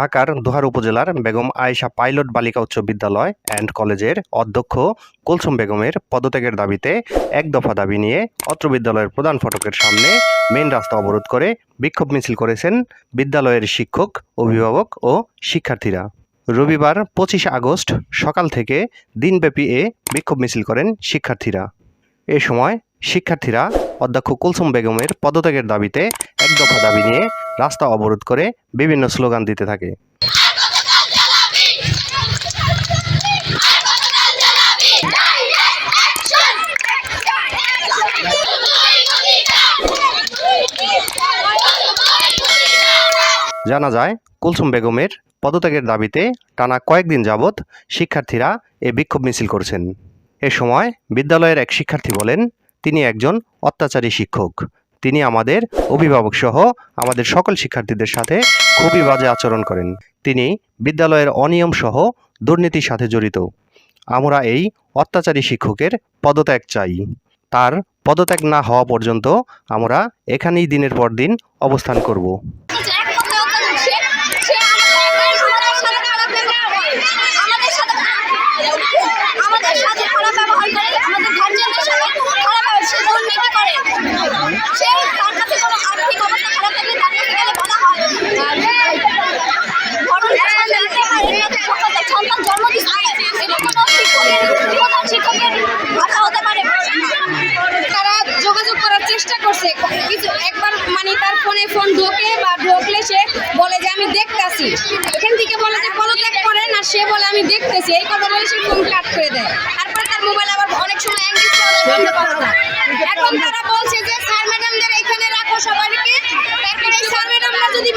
ঢাকার দোহার উপজেলার বেগম আয়েশা পাইলট বালিকা উচ্চ বিদ্যালয় অ্যান্ড কলেজের অধ্যক্ষ কুলসুম বেগমের পদত্যাগের দাবিতে এক দফা দাবি নিয়ে অত্র বিদ্যালয়ের প্রধান ফটকের সামনে মেইন রাস্তা অবরোধ করে বিক্ষোভ মিছিল করেছেন বিদ্যালয়ের শিক্ষক, অভিভাবক ও শিক্ষার্থীরা। রবিবার 25 আগস্ট সকাল থেকে দিনব্যাপী এ বিক্ষোভ মিছিল করেন শিক্ষার্থীরা। এ সময় শিক্ষার্থীরা অধ্যক্ষ কুলসুম বেগমের পদত্যাগের দাবিতে এক দফা দাবি নিয়ে রাস্তা অবরোধ করে বিভিন্ন স্লোগান দিতে থাকে। জানা যায়, কুলসুম বেগমের পদত্যাগের দাবিতে টানা কয়েকদিন যাবৎ শিক্ষার্থীরা এ বিক্ষোভ মিছিল করছেন। এ সময় বিদ্যালয়ের এক শিক্ষার্থী বলেন, তিনি একজন অত্যাচারী শিক্ষক। তিনি আমাদের অভিভাবক সহ আমাদের সকল শিক্ষার্থীদের সাথে খুবই বাজে আচরণ করেন। তিনি বিদ্যালয়ের অনিয়ম সহ দুর্নীতির সাথে জড়িত। আমরা এই অত্যাচারী শিক্ষকের পদত্যাগ চাই। তার পদত্যাগ না হওয়া পর্যন্ত আমরা এখানেই দিনের পর দিন অবস্থান করব। যোগাযোগ করার চেষ্টা করছে কিছু একবার, মানে তার ফোন ঢোকে বা ঢোকলে সে বলে যে আমি দেখতেছি, এখান থেকে বলে যে পদত্যাগ করেন, আর সে বলে আমি দেখতেছি, এই কথা বলে সে ফোন কাট করে দেয়। তারপরে তার মোবাইল আবার অনেক সময় এঙ্গেজ করে বন্ধ করে দেয়। এখন তারা বলছে যে স্যার ম্যাডামদের এখানে রাখো সবাইকে, তারপরে এই স্যার ম্যাডামরা যদি